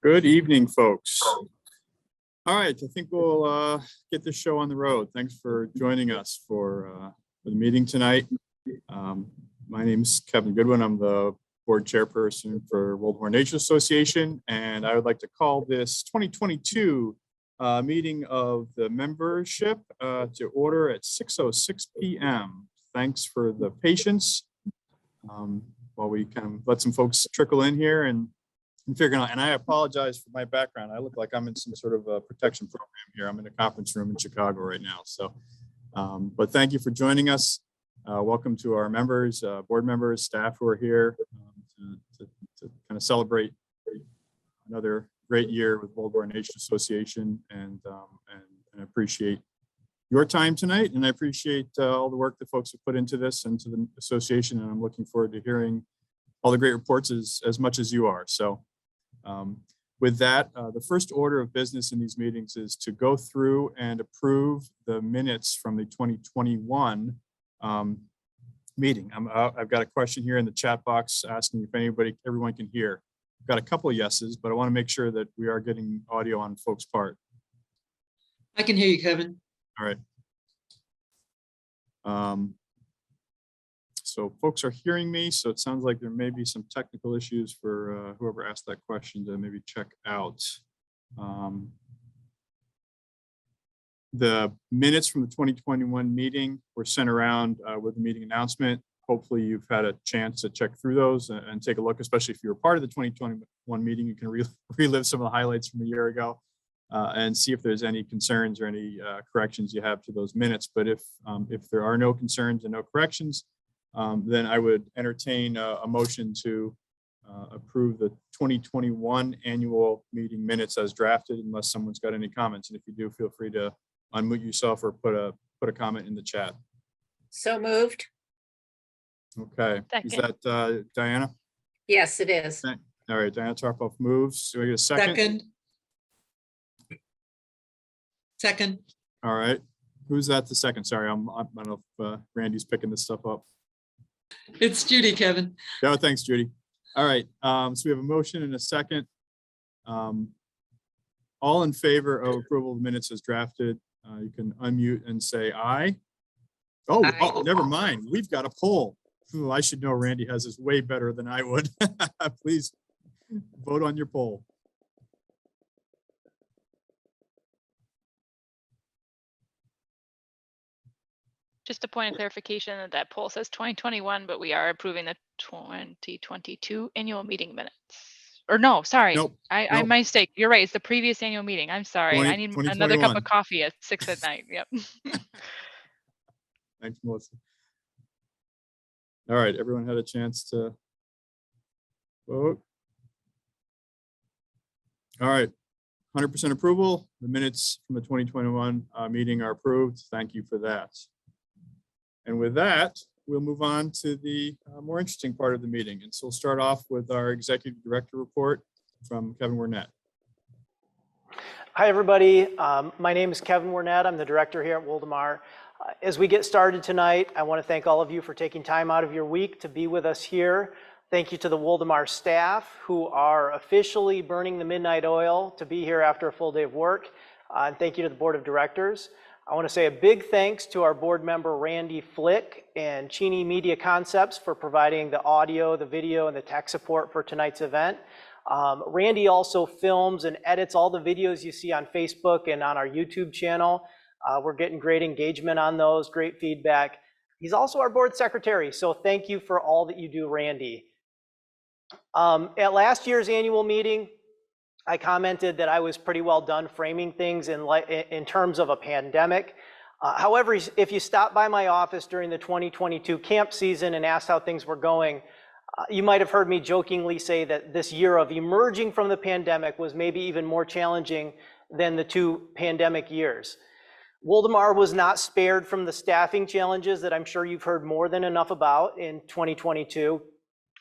Good evening, folks. All right, I think we'll get this show on the road. Thanks for joining us for the meeting tonight. My name is Kevin Goodwin. I'm the board chairperson for Woldumar Nature Association, and I would like to call this 2022 meeting of the membership to order at 6:06 p.m. Thanks for the patience while we kind of let some folks trickle in here and figuring out. And I apologize for my background. I look like I'm in some sort of a protection program here. I'm in a conference room in Chicago right now. So, but thank you for joining us. Welcome to our members, board members, staff who are here to kind of celebrate another great year with Woldumar Nature Association, and I appreciate your time tonight, and I appreciate all the work that folks have put into this and to the association, and I'm looking forward to hearing all the great reports as much as you are. So with that, the first order of business in these meetings is to go through and approve the minutes from the 2021 meeting. I've got a question here in the chat box asking if everyone can hear. I've got a couple of yeses, but I want to make sure that we are getting audio on folks' part. I can hear you, Kevin. All right. So folks are hearing me, so it sounds like there may be some technical issues for whoever asked that question to maybe check out. The minutes from the 2021 meeting were sent around with the meeting announcement. Hopefully you've had a chance to check through those and take a look, especially if you were part of the 2021 meeting. You can relive some of the highlights from a year ago and see if there's any concerns or any corrections you have to those minutes. But if there are no concerns and no corrections, then I would entertain a motion to approve the 2021 annual meeting minutes as drafted, unless someone's got any comments. And if you do, feel free to unmute yourself or put a comment in the chat. So moved. Okay. Second. Is that Diana? Yes, it is. All right, Diana Tarpoff moves. Do I get a second? Second. All right. Who's that the second? Sorry, I don't know if Randy's picking this stuff up. It's Judy, Kevin. Yeah, thanks, Judy. All right, so we have a motion and a second. All in favor of approval of the minutes as drafted, you can unmute and say aye. Oh, Aye. oh, never mind. We've got a poll. Ooh, I should know Randy has this way better than I would. Please vote on your poll. Just a point of clarification that poll says 2021, but we are approving the 2022 annual meeting minutes. Or no, sorry, Nope, I nope. my mistake. You're right. It's the previous annual meeting. I'm sorry. I need another cup 2021. of coffee at 6 at night. Yep. Thanks, Melissa. All right, everyone had a chance to vote. All right, 100% approval. The minutes from the 2021 meeting are approved. Thank you for that. And with that, we'll move on to the more interesting part of the meeting. And so we'll start off with our executive director report from Kevin Wernett. Hi, everybody. My name is Kevin Wernett. I'm the director here at Woldumar. As we get started tonight, I want to thank all of you for taking time out of your week to be with us here. Thank you to the Woldumar staff who are officially burning the midnight oil to be here after a full day of work. And thank you to the board of directors. I want to say a big thanks to our board member, Randy Flick and Cheney Media Concepts for providing the audio, the video, and the tech support for tonight's event. Randy also films and edits all the videos you see on Facebook and on our YouTube channel. We're getting great engagement on those, great feedback. He's also our board secretary, so thank you for all that you do, Randy. At last year's annual meeting, I commented that I was pretty well done framing things in terms of a pandemic. However, if you stopped by my office during the 2022 camp season and asked how things were going, you might have heard me jokingly say that this year of emerging from the pandemic was maybe even more challenging than the two pandemic years. Woldumar was not spared from the staffing challenges that I'm sure you've heard more than enough about in 2022.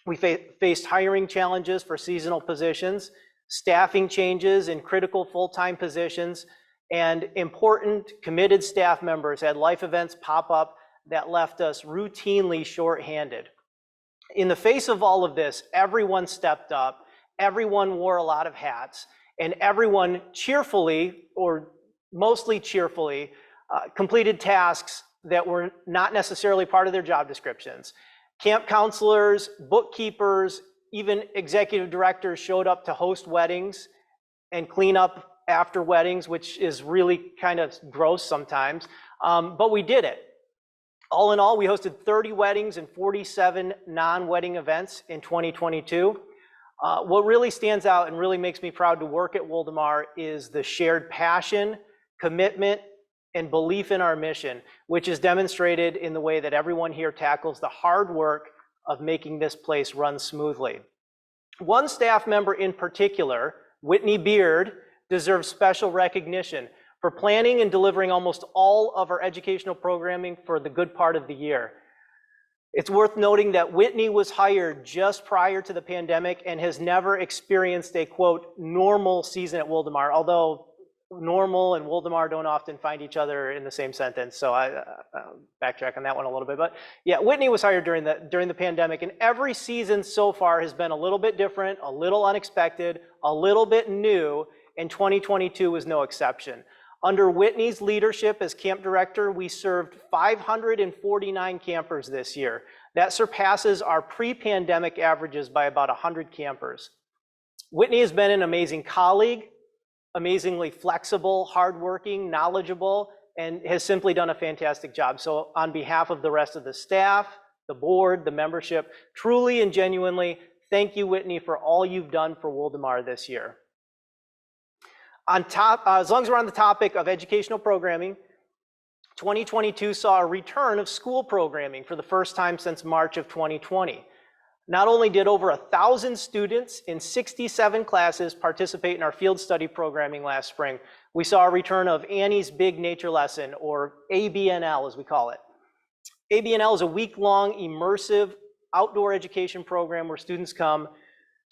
We faced hiring challenges for seasonal positions, staffing changes in critical full-time positions, and important committed staff members had life events pop up that left us routinely shorthanded. In the face of all of this, everyone stepped up, everyone wore a lot of hats, and everyone cheerfully, or mostly cheerfully, completed tasks that were not necessarily part of their job descriptions. Camp counselors, bookkeepers, even executive directors showed up to host weddings and clean up after weddings, which is really kind of gross sometimes, but we did it. All in all, we hosted 30 weddings and 47 non-wedding events in 2022. What really stands out and really makes me proud to work at Woldumar is the shared passion, commitment, and belief in our mission, which is demonstrated in the way that everyone here tackles the hard work of making this place run smoothly. One staff member in particular, Whitney Beard, deserves special recognition for planning and delivering almost all of our educational programming for the good part of the year. It's worth noting that Whitney was hired just prior to the pandemic and has never experienced a, quote, normal season at Woldumar, although normal and Woldumar don't often find each other in the same sentence, so I backtrack on that one a little bit. But yeah, Whitney was hired during the pandemic, and every season so far has been a little bit different, a little unexpected, a little bit new, and 2022 was no exception. Under Whitney's leadership as camp director, we served 549 campers this year. That surpasses our pre-pandemic averages by about 100 campers. Whitney has been an amazing colleague, amazingly flexible, hardworking, knowledgeable, and has simply done a fantastic job. So on behalf of the rest of the staff, the board, the membership, truly and genuinely, thank you, Whitney, for all you've done for Woldumar this year. As long as we're on the topic of educational programming, 2022 saw a return of school programming for the first time since March of 2020. Not only did over 1,000 students in 67 classes participate in our field study programming last spring, we saw a return of Annie's Big Nature Lesson, or ABNL as we call it. ABNL is a week-long immersive outdoor education program where students come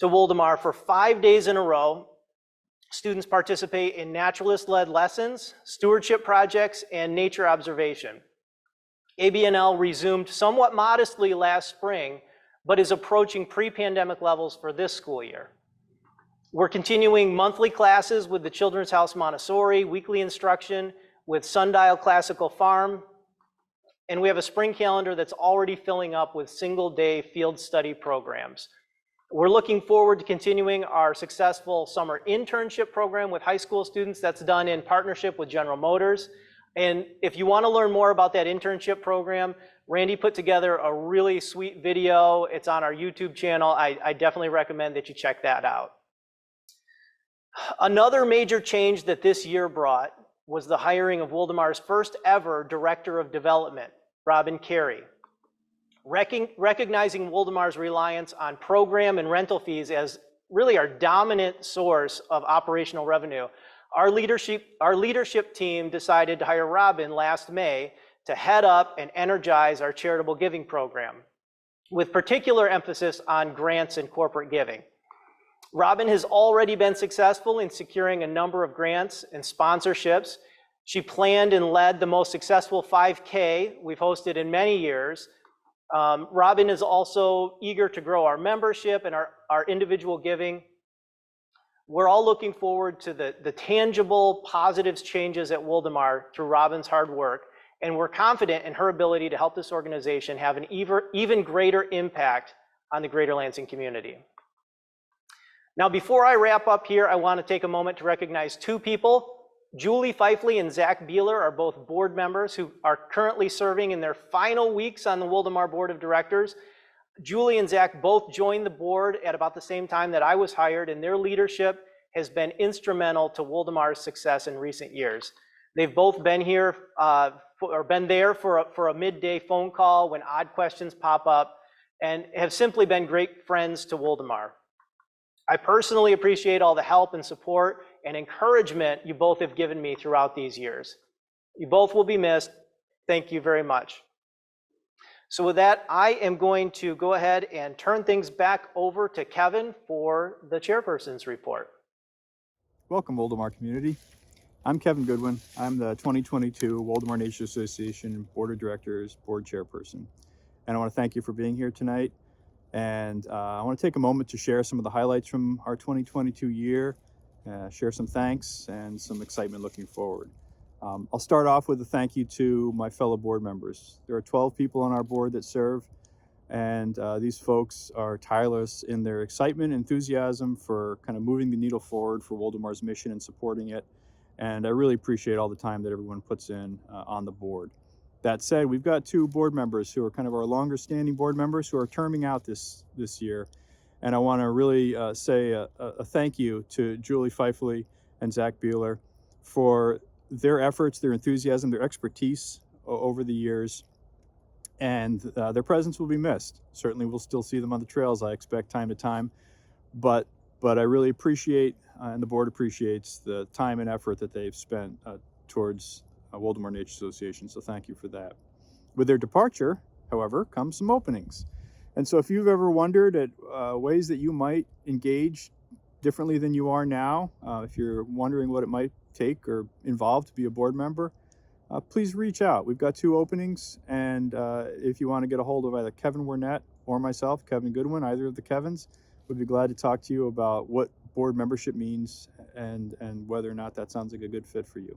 to Woldumar for 5 days in a row. Students participate in naturalist-led lessons, stewardship projects, and nature observation. ABNL resumed somewhat modestly last spring, but is approaching pre-pandemic levels for this school year. We're continuing monthly classes with the Children's House Montessori, weekly instruction with Sundial Classical Farm, and we have a spring calendar that's already filling up with single-day field study programs. We're looking forward to continuing our successful summer internship program with high school students that's done in partnership with General Motors. And if you want to learn more about that internship program, Randy put together a really sweet video. It's on our YouTube channel. I definitely recommend that you check that out. Another major change that this year brought was the hiring of Woldumar's first ever Director of Development, Robin Carey. Recognizing Woldumar's reliance on program and rental fees as really our dominant source of operational revenue, our leadership team decided to hire Robin last May to head up and energize our charitable giving program, with particular emphasis on grants and corporate giving. Robin has already been successful in securing a number of grants and sponsorships. She planned and led the most successful 5K we've hosted in many years. Robin is also eager to grow our membership and our individual giving. We're all looking forward to the tangible positives changes at Woldumar through Robin's hard work, and we're confident in her ability to help this organization have an even greater impact on the greater Lansing community. Now, before I wrap up here, I want to take a moment to recognize two people. Julie Fifley and Zach Beeler are both board members who are currently serving in their final weeks on the Woldumar Board of Directors. Julie and Zach both joined the board at about the same time that I was hired, and their leadership has been instrumental to Woldumar's success in recent years. They've both been here or been there for a midday phone call when odd questions pop up, and have simply been great friends to Woldumar. I personally appreciate all the help and support and encouragement you both have given me throughout these years. You both will be missed. Thank you very much. So with that, I am going to go ahead and turn things back over to Kevin for the chairperson's report. Welcome, Woldumar community. I'm Kevin Goodwin. I'm the 2022 Woldumar Nature Association Board of Directors Board Chairperson. And I want to thank you for being here tonight. And I want to take a moment to share some of the highlights from our 2022 year, share some thanks and some excitement looking forward. I'll start off with a thank you to my fellow board members. There are 12 people on our board that serve, and these folks are tireless in their excitement and enthusiasm for kind of moving the needle forward for Woldumar's mission and supporting it. And I really appreciate all the time that everyone puts in on the board. That said, we've got 2 board members who are kind of our longer standing board members who are terming out this year. And I want to really say a thank you to Julie Feifley and Zach Bueller for their efforts, their enthusiasm, their expertise over the years. And their presence will be missed. Certainly we'll still see them on the trails, I expect, time to time. But I really appreciate, and the board appreciates, the time and effort that they've spent towards Woldumar Nature Association, so thank you for that. With their departure, however, comes some openings. And so if you've ever wondered at ways that you might engage differently than you are now, if you're wondering what it might take or involve to be a board member, please reach out. We've got 2 openings, and if you want to get a hold of either Kevin Wernett or myself, Kevin Goodwin, either of the Kevins, we'd be glad to talk to you about what board membership means and whether or not that sounds like a good fit for you.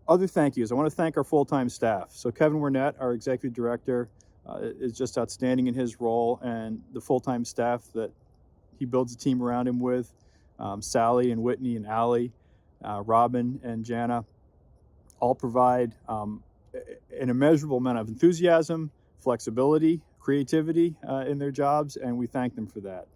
Other thank yous. I want to thank our full-time staff. So Kevin Wernett, our executive director, is just outstanding in his role, and the full-time staff that he builds a team around him with, Sally and Whitney and Allie, Robin and Jana, all provide an immeasurable amount of enthusiasm, flexibility, creativity in their jobs, and we thank them for that.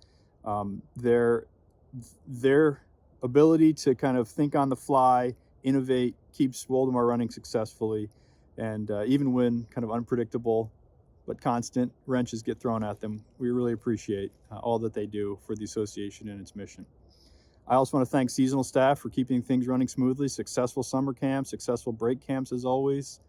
Their ability to kind of think on the fly, innovate, keeps Woldumar running successfully, and even when kind of unpredictable but constant wrenches get thrown at them, we really appreciate all that they do for the association and its mission. I also want to thank seasonal staff for keeping things running smoothly, successful summer camps, successful break camps as always,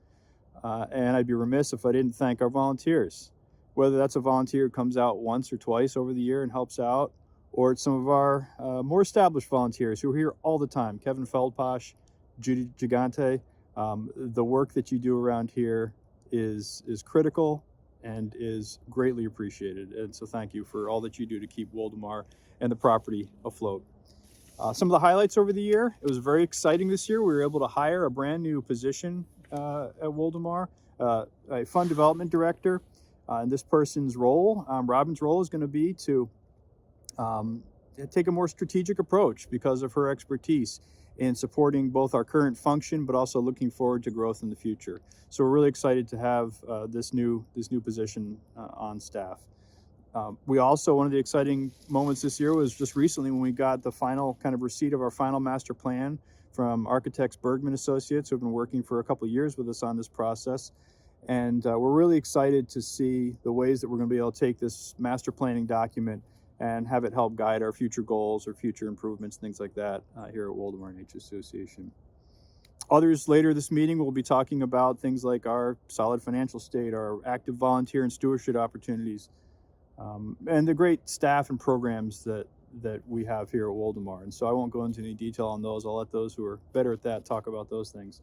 and I'd be remiss if I didn't thank our volunteers. Whether that's a volunteer who comes out once or twice over the year and helps out, or it's some of our more established volunteers who are here all the time, Kevin Feldposh, Judy Gigante. The work that you do around here is critical and is greatly appreciated. And so thank you for all that you do to keep Woldumar and the property afloat. Some of the highlights over the year, it was very exciting this year. We were able to hire a brand new position at Woldumar, a fund development director. And this person's role, Robin's role, is going to be to take a more strategic approach because of her expertise in supporting both our current function, but also looking forward to growth in the future. So we're really excited to have this new position on staff. We also, one of the exciting moments this year was just recently when we got the final kind of receipt of our final master plan from architects Bergman Associates, who have been working for a couple of years with us on this process. And we're really excited to see the ways that we're going to be able to take this master planning document and have it help guide our future goals or future improvements, things like that here at Woldumar Nature Association. Others later this meeting will be talking about things like our solid financial state, our active volunteer and stewardship opportunities, and the great staff and programs that we have here at Woldumar. And so I won't go into any detail on those. I'll let those who are better at that talk about those things.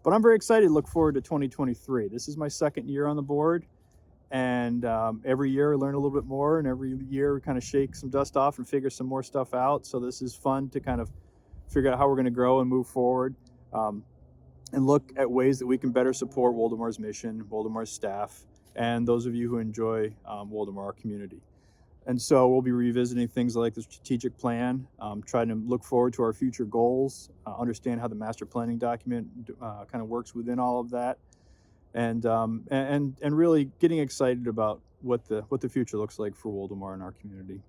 But I'm very excited to look forward to 2023. This is my second year on the board. And every year I learn a little bit more, and every year we kind of shake some dust off and figure some more stuff out. So this is fun to kind of figure out how we're going to grow and move forward, and look at ways that we can better support Woldumar's mission, Woldumar's staff, and those of you who enjoy Woldumar community. And so we'll be revisiting things like the strategic plan, trying to look forward to our future goals, understand how the master planning document kind of works within all of that. And really getting excited about what the future looks like for Woldumar and our community.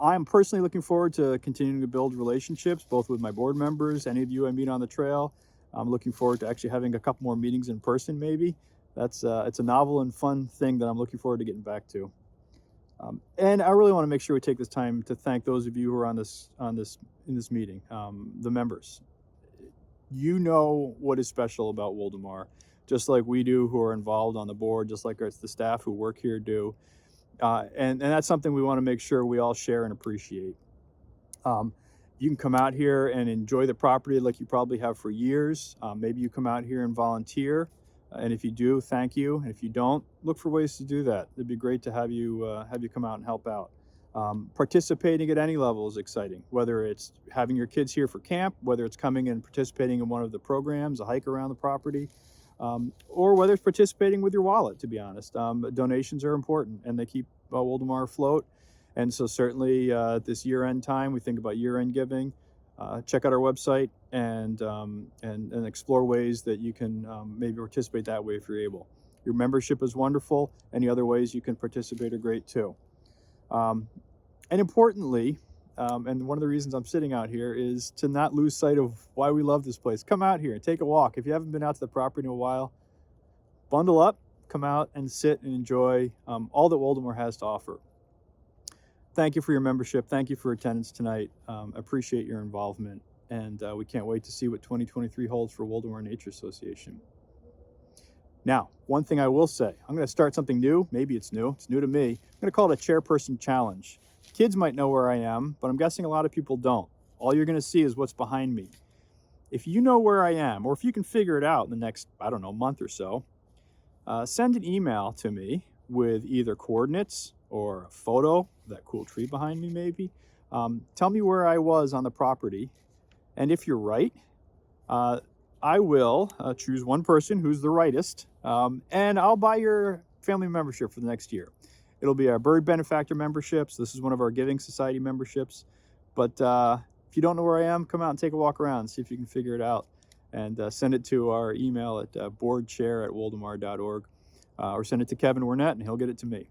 I am personally looking forward to continuing to build relationships, both with my board members, any of you I meet on the trail. I'm looking forward to actually having a couple more meetings in person, maybe. It's a novel and fun thing that I'm looking forward to getting back to. And I really want to make sure we take this time to thank those of you who are in this meeting, the members. You know what is special about Woldumar, just like we do who are involved on the board, just like the staff who work here do. And that's something we want to make sure we all share and appreciate. You can come out here and enjoy the property like you probably have for years. Maybe you come out here and volunteer. And if you do, thank you. And if you don't, look for ways to do that. It'd be great to have you come out and help out. Participating at any level is exciting, whether it's having your kids here for camp, whether it's coming and participating in one of the programs, a hike around the property, or whether it's participating with your wallet, to be honest. Donations are important and they keep Woldumar afloat. And so certainly this year-end time, we think about year-end giving. Check out our website and explore ways that you can maybe participate that way if you're able. Your membership is wonderful. Any other ways you can participate are great too. And importantly, and one of the reasons I'm sitting out here is to not lose sight of why we love this place. Come out here and take a walk. If you haven't been out to the property in a while, bundle up, come out and sit and enjoy all that Woldumar has to offer. Thank you for your membership. Thank you for attendance tonight. Appreciate your involvement. And we can't wait to see what 2023 holds for Woldumar Nature Association. Now, one thing I will say, I'm going to start something new. Maybe it's new. It's new to me. I'm going to call it a chairperson challenge. Kids might know where I am, but I'm guessing a lot of people don't. All you're going to see is what's behind me. If you know where I am, or if you can figure it out in the next, I don't know, month or so, send an email to me with either coordinates or a photo of that cool tree behind me, maybe. Tell me where I was on the property. And if you're right, I will choose one person who's the rightest, and I'll buy your family membership for the next year. It'll be our Bird Benefactor memberships. This is one of our Giving Society memberships. But if you don't know where I am, come out and take a walk around, see if you can figure it out. And send it to our email at boardchair@woldumar.org, or send it to Kevin Wernett, and he'll get it to me.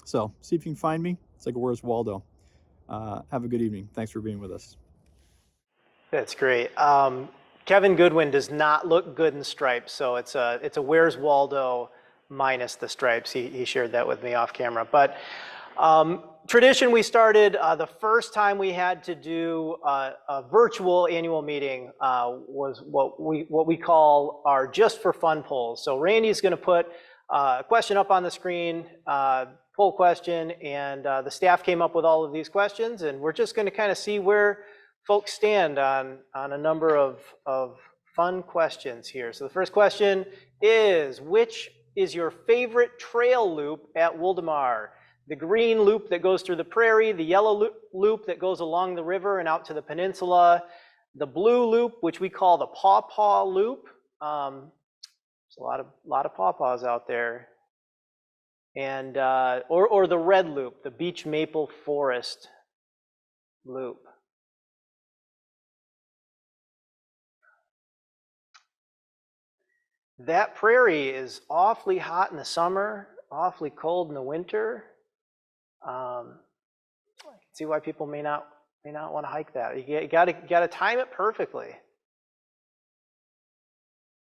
So see if you can find me. It's like a Where's Waldo. Have a good evening. Thanks for being with us. That's great. Kevin Goodwin does not look good in stripes, so it's a Where's Waldo minus the stripes. He shared that with me off camera. But tradition we started the first time we had to do a virtual annual meeting was what we call our Just for Fun polls. So Randy's going to put a question up on the screen, poll question, and the staff came up with all of these questions, and we're just going to kind of see where folks stand on a number of fun questions here. So the first question is, which is your favorite trail loop at Woldumar? The green loop that goes through the prairie, the yellow loop that goes along the river and out to the peninsula, the blue loop, which we call the pawpaw loop. There's a lot of pawpaws out there. And or the red loop, the beech maple forest loop. That prairie is awfully hot in the summer, awfully cold in the winter. I can see why people may not want to hike that. You got to time it perfectly.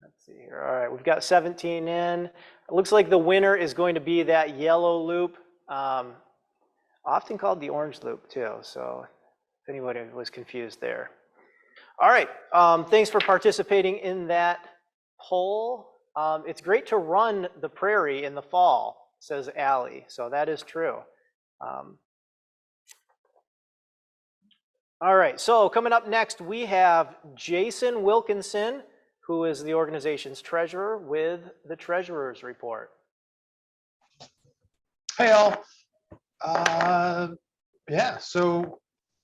Let's see here. All right, we've got 17 in. It looks like the winner is going to be that yellow loop, often called the orange loop too. So if anybody was confused there. All right, thanks for participating in that poll. It's great to run the prairie in the fall, says Allie. So that is true. All right, so coming up next, we have Jason Wilkinson, who is the organization's treasurer, with the treasurer's report. Hey all. Yeah, so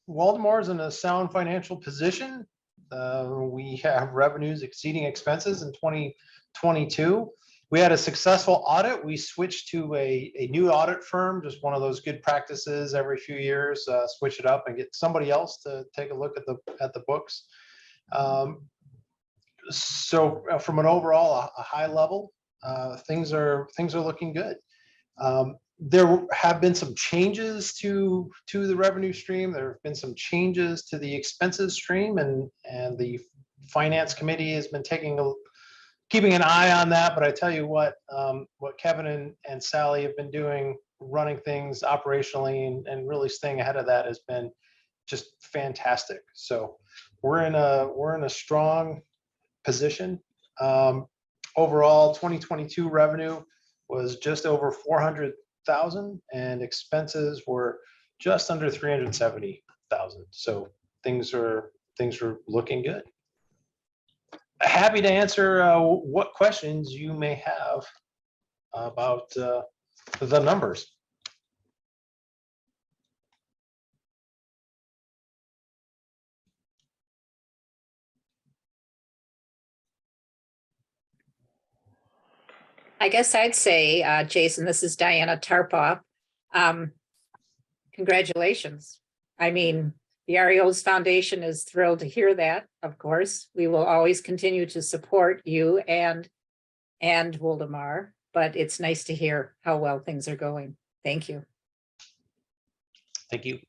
Woldumar is in a sound financial position. We have revenues exceeding expenses in 2022. We had a successful audit. We switched to a new audit firm, just one of those good practices every few years, switch it up and get somebody else to take a look at the books. So from an overall a high level, things are looking good. There have been some changes to the revenue stream. There have been some changes to the expenses stream, and the finance committee has been keeping an eye on that. But I tell you what Kevin and Sally have been doing, running things operationally and really staying ahead of that, has been just fantastic. So we're in a strong position. Overall, 2022 revenue was just over 400,000, and expenses were just under 370,000. So things are looking good. happy to answer what questions you may have about the numbers. I guess I'd say, Jason, this is Diana Tarpoff. Congratulations. I mean, the Ariels Foundation is thrilled to hear that, of course. We will always continue to support you and Woldumar, but it's nice to hear how well things are going. Thank you. Thank you.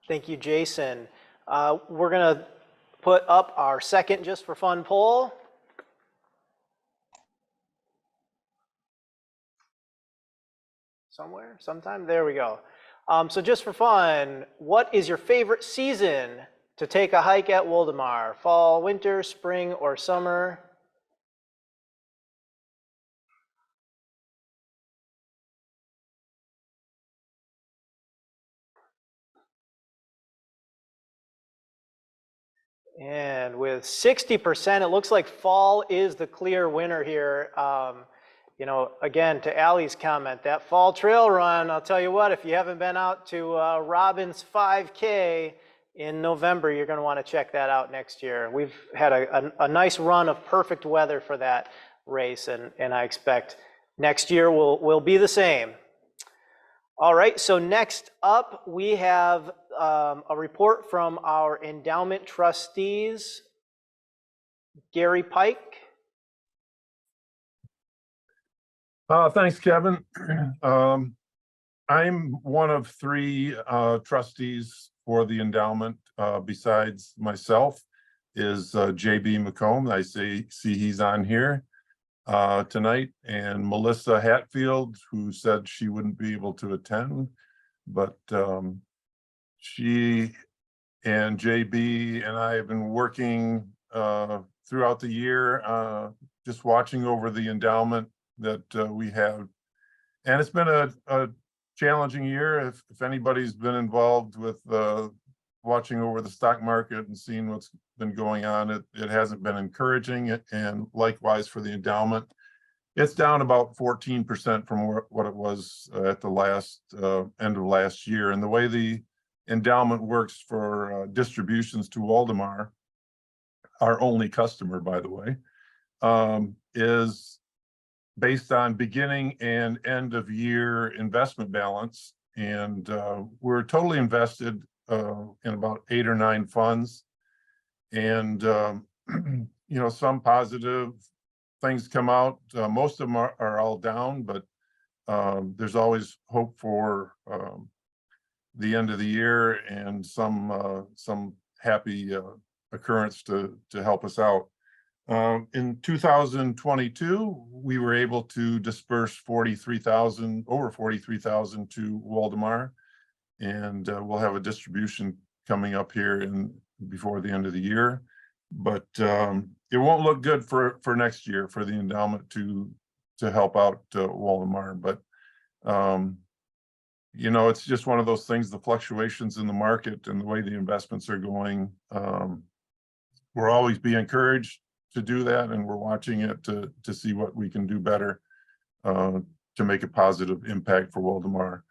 Thank you, Jason. We're going to put up our second just for fun poll. Somewhere, sometime, there we go. So just for fun, what is your favorite season to take a hike at Woldumar? Fall, winter, spring, or summer? And with 60%, it looks like fall is the clear winner here. You know, again, to Allie's comment, that fall trail run, I'll tell you what, if you haven't been out to Robbins 5K in November, you're going to want to check that out next year. We've had a nice run of perfect weather for that race, and I expect next year will be the same. All right, so next up, we have a report from our endowment trustees, Gary Pike. Thanks, Kevin. I'm one of three trustees for the endowment. Besides myself is JB McComb. I see he's on here tonight, and Melissa Hatfield, who said she wouldn't be able to attend, but she and JB and I have been working throughout the year, just watching over the endowment that we have. And it's been a challenging year. If anybody's been involved with watching over the stock market and seeing what's been going on, it hasn't been encouraging. And likewise for the endowment, it's down about 14% from what it was at the last end of last year. And the way the endowment works for distributions to Woldumar, our only customer, by the way, is based on beginning and end of year investment balance. And we're totally invested in about 8 or 9 funds. And, you know, some positive things come out. Most of them are all down, but there's always hope for the end of the year and some happy occurrence to help us out. In 2022, we were able to disperse over 43,000 to Woldumar, and we'll have a distribution coming up here before the end of the year. But it won't look good for next year for the endowment to help out Woldumar. But you know, it's just one of those things, the fluctuations in the market and the way the investments are going. We'll always be encouraged to do that, and we're watching it to see what we can do better to make a positive impact for Woldumar.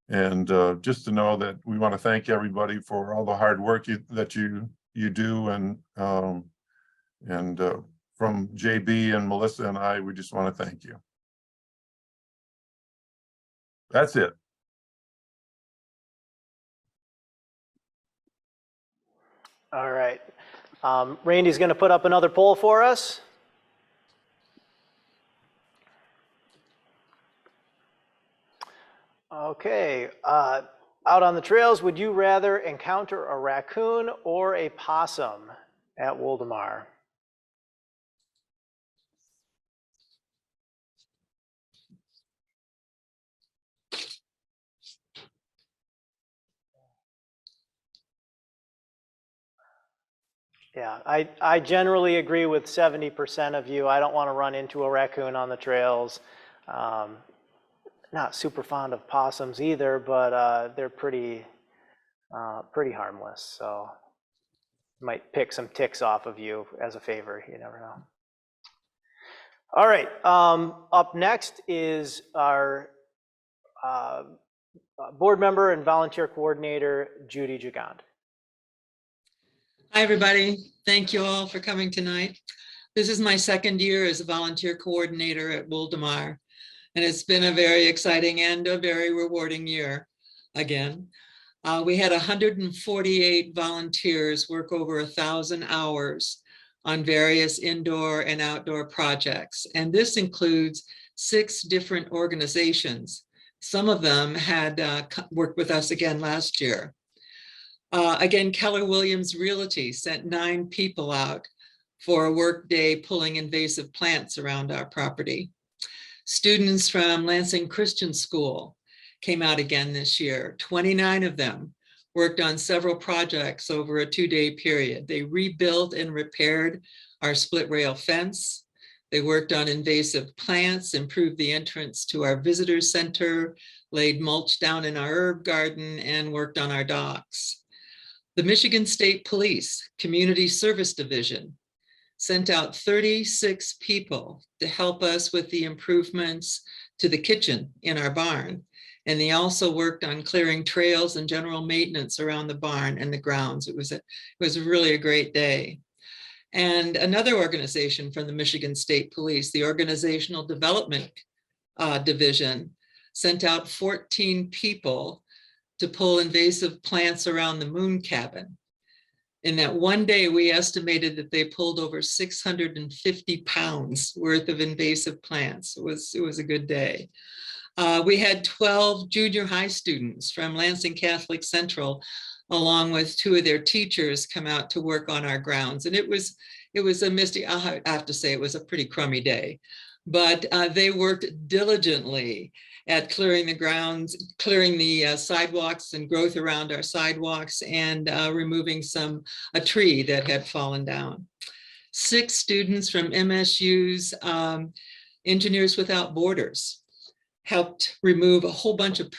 And just to know that we want to thank everybody for all the hard work that you do, and from JB and Melissa and I, we just want to thank you. That's it. All right. Randy's going to put up another poll for us. Okay. Out on the trails, would you rather encounter a raccoon or a possum at Woldumar? Yeah, I generally agree with 70% of you. I don't want to run into a raccoon on the trails. Not super fond of possums either, but they're pretty pretty harmless. So might pick some ticks off of you as a favor. You never know. All right. Up next is our board member and volunteer coordinator, Judy Gigand. Hi, everybody. Thank you all for coming tonight. This is my second year as a volunteer coordinator at Woldumar, and it's been a very exciting and a very rewarding year again. We had 148 volunteers work over 1,000 hours on various indoor and outdoor projects. And this includes 6 different organizations. Some of them had worked with us again last year. Again, Keller Williams Realty sent 9 people out for a work day pulling invasive plants around our property. Students from Lansing Christian School came out again this year. 29 of them worked on several projects over a 2-day period. They rebuilt and repaired our split rail fence. They worked on invasive plants, improved the entrance to our visitor center, laid mulch down in our herb garden, and worked on our docks. The Michigan State Police Community Service Division sent out 36 people to help us with the improvements to the kitchen in our barn. And they also worked on clearing trails and general maintenance around the barn and the grounds. It was really a great day. And another organization from the Michigan State Police, the Organizational Development Division, sent out 14 people to pull invasive plants around the moon cabin. In that one day, we estimated that they pulled over 650 pounds worth of invasive plants. It was a good day. We had 12 junior high students from Lansing Catholic Central, along with 2 of their teachers, come out to work on our grounds. And it was a misty, I have to say, it was a pretty crummy day. But they worked diligently at clearing the grounds, clearing the sidewalks and growth around our sidewalks, and removing a tree that had fallen down. 6 students from MSU's Engineers Without Borders helped remove a whole bunch of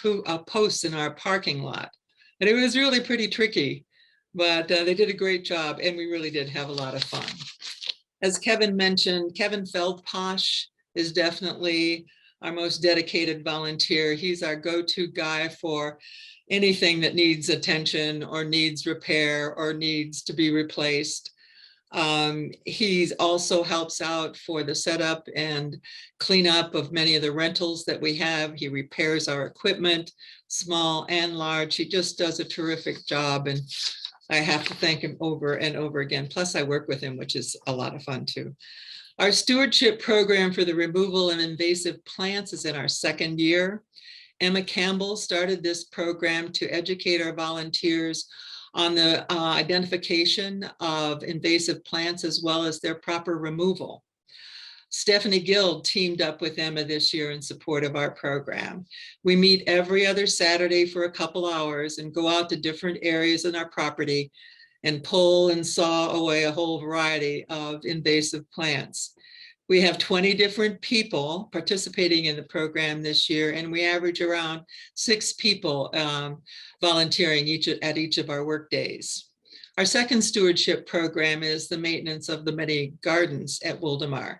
posts in our parking lot. And it was really pretty tricky, but they did a great job, and we really did have a lot of fun. As Kevin mentioned, Kevin Feldposh is definitely our most dedicated volunteer. He's our go-to guy for anything that needs attention or needs repair or needs to be replaced. He also helps out for the setup and cleanup of many of the rentals that we have. He repairs our equipment, small and large. He just does a terrific job, and I have to thank him over and over again. Plus, I work with him, which is a lot of fun too. Our stewardship program for the removal of invasive plants is in our 2nd year. Emma Campbell started this program to educate our volunteers on the identification of invasive plants as well as their proper removal. Stephanie Guild teamed up with Emma this year in support of our program. We meet every other Saturday for a couple hours and go out to different areas in our property and pull and saw away a whole variety of invasive plants. We have 20 different people participating in the program this year, and we average around 6 people volunteering at each of our work days. Our 2nd stewardship program is the maintenance of the many gardens at Woldumar.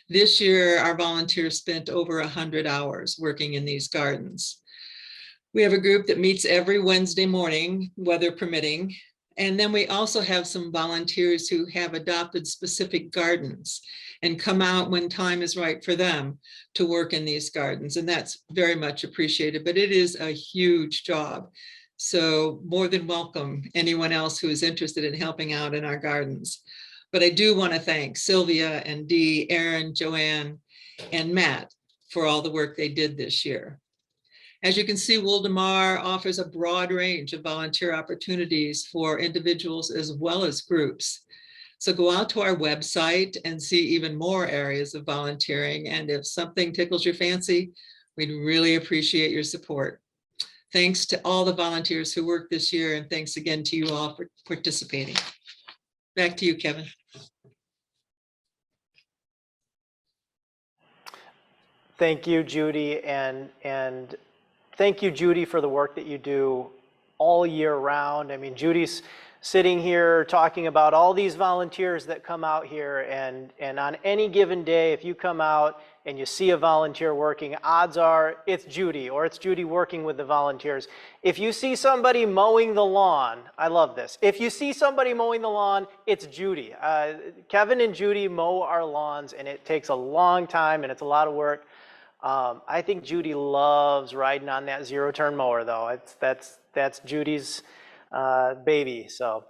This year, our volunteers spent over 100 hours working in these gardens. We have a group that meets every Wednesday morning, weather permitting. And then we also have some volunteers who have adopted specific gardens and come out when time is right for them to work in these gardens. And that's very much appreciated, but it is a huge job. So more than welcome anyone else who is interested in helping out in our gardens. But I do want to thank Sylvia and Dee, Aaron, Joanne, and Matt for all the work they did this year. As you can see, Woldumar offers a broad range of volunteer opportunities for individuals as well as groups. So go out to our website and see even more areas of volunteering. And if something tickles your fancy, we'd really appreciate your support. Thanks to all the volunteers who worked this year, and thanks again to you all for participating. Back to you, Kevin. Thank you, Judy, and thank you, Judy, for the work that you do all year round. I mean, Judy's sitting here talking about all these volunteers that come out here, and on any given day, if you come out and you see a volunteer working, odds are it's Judy, or it's Judy working with the volunteers. If you see somebody mowing the lawn, I love this. If you see somebody mowing the lawn, it's Judy. Kevin and Judy mow our lawns, and it takes a long time, and it's a lot of work. I think Judy loves riding on that zero-turn mower, though. That's Judy's baby. So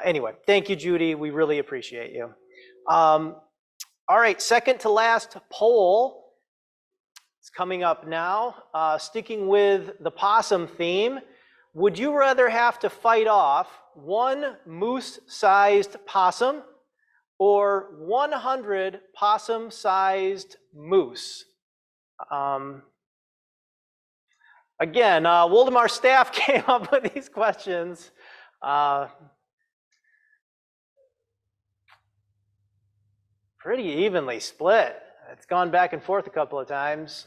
anyway, thank you, Judy. We really appreciate you. All right, second to last poll is coming up now. Sticking with the possum theme, would you rather have to fight off one moose-sized possum or 100 possum-sized moose? Again, Woldumar staff came up with these questions. Pretty evenly split. It's gone back and forth a couple of times.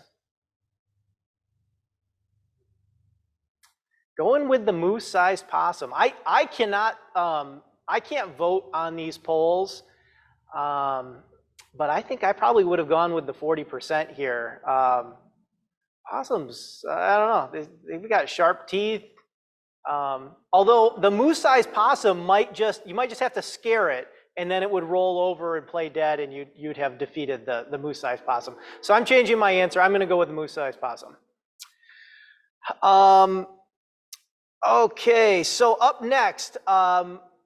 Going with the moose-sized possum. I can't vote on these polls, but I think I probably would have gone with the 40% here. Possums, I don't know, they've got sharp teeth. Although the moose-sized possum you might just have to scare it, and then it would roll over and play dead, and you'd have defeated the moose-sized possum. So I'm changing my answer. I'm going to go with the moose-sized possum. Okay, so up next,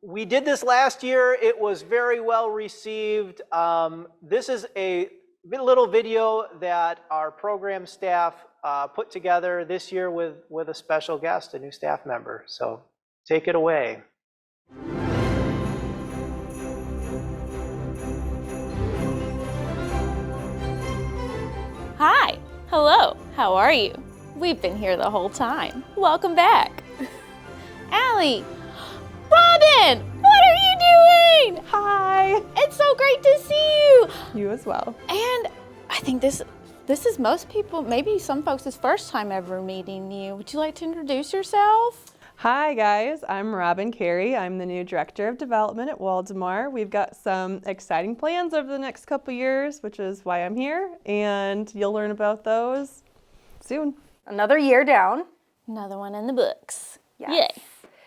we did this last year. It was very well received. This is a little video that our program staff put together this year with a special guest, a new staff member. So take it away. Hi, hello, how are you? We've been here the whole time. Welcome back. Allie, Robin, what are you doing? Hi. It's so great to see you. You as well. And I think this is most people, maybe some folks' first time ever meeting you. Would you like to introduce yourself? Hi guys, I'm Robin Carey. I'm the new Director of Development at Woldumar. We've got some exciting plans over the next couple years, which is why I'm here, and you'll learn about those soon. Another year down. Another one in the books. Yes. Yay.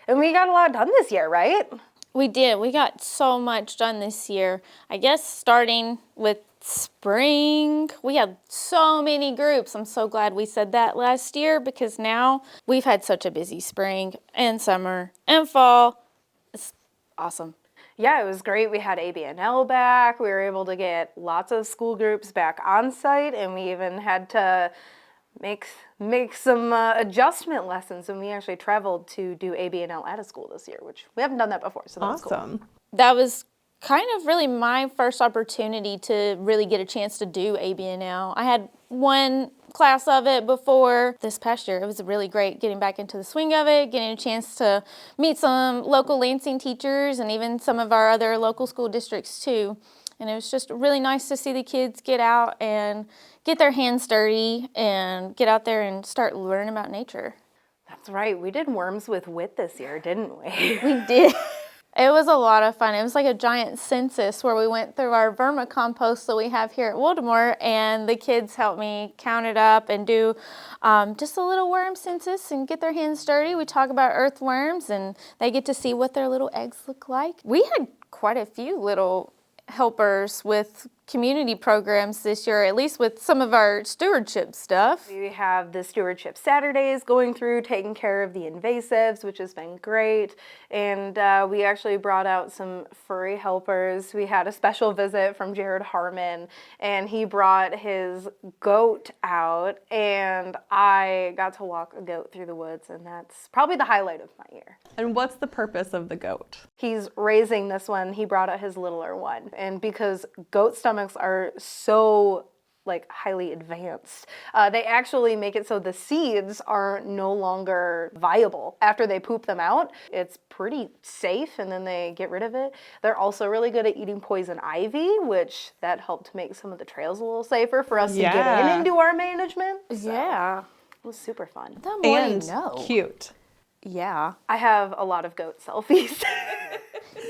And we got a lot done this year, right? We did. We got so much done this year. I guess starting with spring, we had so many groups. I'm so glad we said that last year because now we've had such a busy spring and summer and fall. It's awesome. Yeah, it was great. We had ABNL back. We were able to get lots of school groups back on site, and we even had to make some adjustment lessons, and we actually traveled to do ABNL at a school this year, which we haven't done that before, so that was cool. That was kind of really my first opportunity to really get a chance to do ABNL. I had one class of it before this past year. It was really great getting back into the swing of it, getting a chance to meet some local Lansing teachers and even some of our other local school districts too. And it was just really nice to see the kids get out and get their hands dirty and get out there and start learning about nature. That's right. We did Worms with Wit this year, didn't we? We did. It was a lot of fun. It was like a giant census where we went through our vermicompost that we have here at Woldumar, and the kids helped me count it up and do just a little worm census and get their hands dirty. We talk about earthworms, and they get to see what their little eggs look like. We had quite a few little helpers with community programs this year, at least with some of our stewardship stuff. We have the Stewardship Saturdays going through, taking care of the invasives, which has been great. And we actually brought out some furry helpers. We had a special visit from Jared Harmon, and he brought his goat out, and I got to walk a goat through the woods, and that's probably the highlight of my year. And what's the purpose of the goat? He's raising this one. He brought out his littler one. And because goat stomachs are so highly advanced, they actually make it so the seeds are no longer viable after they poop them out. It's pretty safe, and then they get rid of it. They're also really good at eating poison ivy, which that helped make some of the trails a little safer for us to get in and do our management. So Yeah. it was super fun. The more And you know. cute. Yeah. I have a lot of goat selfies.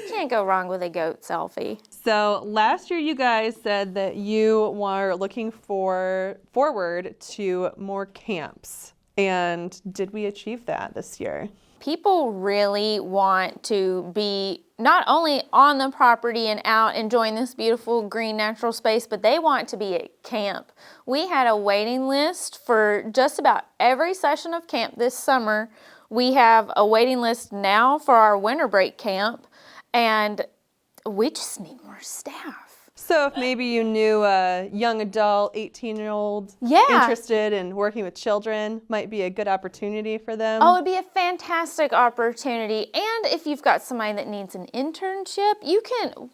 Can't go wrong with a goat selfie. So last year you guys said that you were looking forward to more camps. And did we achieve that this year? People really want to be not only on the property and out enjoying this beautiful green natural space, but they want to be at camp. We had a waiting list for just about every session of camp this summer. We have a waiting list now for our winter break camp, and we just need more staff. So if maybe you knew a young adult, 18-year-old Yeah. interested in working with children, might be a good opportunity for them. Oh, it'd be a fantastic opportunity. And if you've got somebody that needs an internship,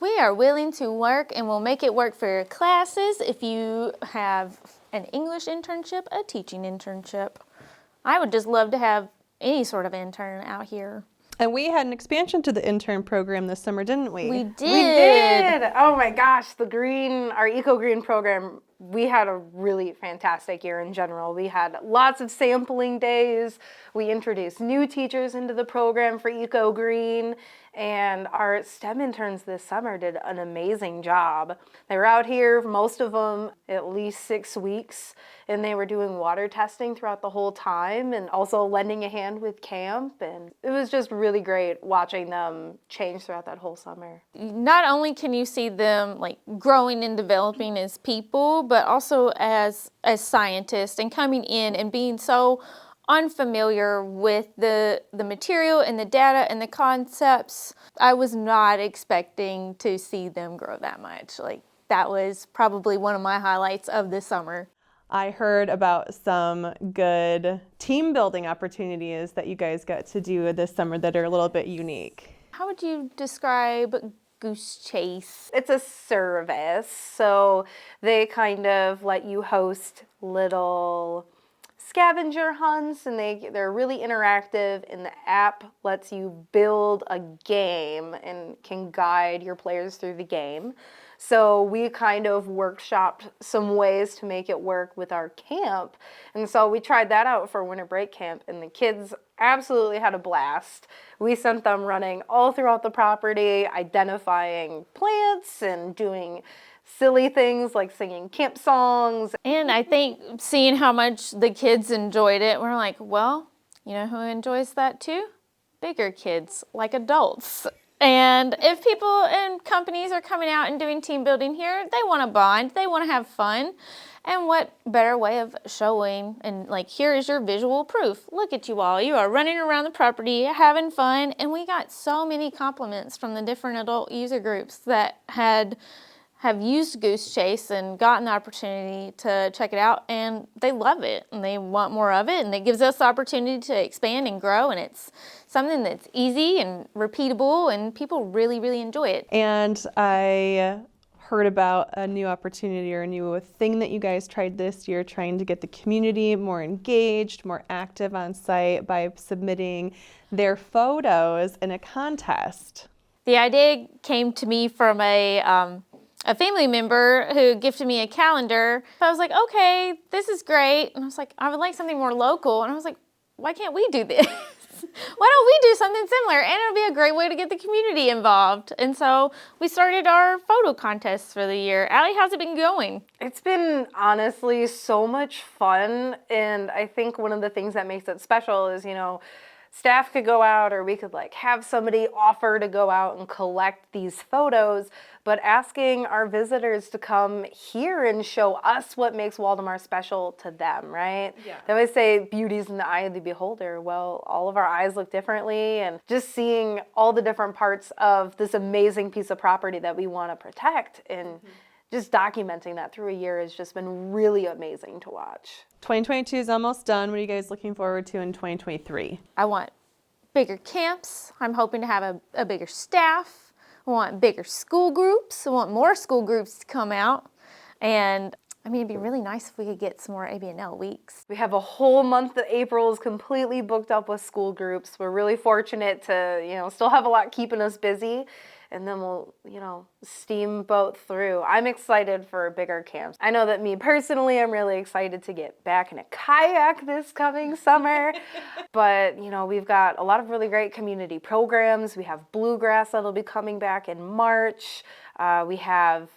we are willing to work, and we'll make it work for your classes. If you have an English internship, a teaching internship. I would just love to have any sort of intern out here. And we had an expansion to the intern program this summer, didn't we? We did. We did. Oh my gosh, our Eco Green program, we had a really fantastic year in general. We had lots of sampling days. We introduced new teachers into the program for Eco Green, and our STEM interns this summer did an amazing job. They were out here, most of them at least 6 weeks, and they were doing water testing throughout the whole time and also lending a hand with camp. And it was just really great watching them change throughout that whole summer. Not only can you see them like growing and developing as people, but also as scientists, and coming in and being so unfamiliar with the material and the data and the concepts. I was not expecting to see them grow that much. Like, that was probably one of my highlights of the summer. I heard about some good team building opportunities that you guys got to do this summer that are a little bit unique. How would you describe Goose Chase? It's a service, so they kind of let you host little scavenger hunts, and they're really interactive, and the app lets you build a game and can guide your players through the game. So we kind of workshopped some ways to make it work with our camp. And so we tried that out for winter break camp, and the kids absolutely had a blast. We sent them running all throughout the property, identifying plants and doing silly things like singing camp songs. And I think seeing how much the kids enjoyed it, we're like, well, you know who enjoys that too? Bigger kids, like adults. And if people and companies are coming out and doing team building here, they want to bond, they want to have fun. And what better way of showing, and like, here is your visual proof. Look at you all. You are running around the property, having fun. And we got so many compliments from the different adult user groups that have used Goose Chase and gotten the opportunity to check it out, and they love it and they want more of it, and it gives us the opportunity to expand and grow, and it's something that's easy and repeatable, and people really, really enjoy it. And I heard about a new opportunity or a new thing that you guys tried this year, trying to get the community more engaged, more active on site by submitting their photos in a contest. The idea came to me from a family member who gifted me a calendar. I was like, okay, this is great. And I was like, I would like something more local. And I was like, why can't we do this? Why don't we do something similar? And it'll be a great way to get the community involved. And so we started our photo contest for the year. Allie, how's it been going? It's been honestly so much fun. And I think one of the things that makes it special is, staff could go out, or we could have somebody offer to go out and collect these photos, but asking our visitors to come here and show us what makes Woldumar special to them, right? Yeah. They always say beauty's in the eye of the beholder. Well, all of our eyes look differently, and just seeing all the different parts of this amazing piece of property that we want to protect and just documenting that through a year has just been really amazing to watch. 2022 is almost done. What are you guys looking forward to in 2023? I want bigger camps. I'm hoping to have a bigger staff. I want bigger school groups. I want more school groups to come out. And I mean, it'd be really nice if we could get some more ABNL weeks. We have a whole month of April is completely booked up with school groups. We're really fortunate to, still have a lot keeping us busy. and then we'll, steamboat through. I'm excited for bigger camps. I know that me personally, I'm really excited to get back in a kayak this coming summer. But, we've got a lot of really great community programs. We have bluegrass that'll be coming back in March. We have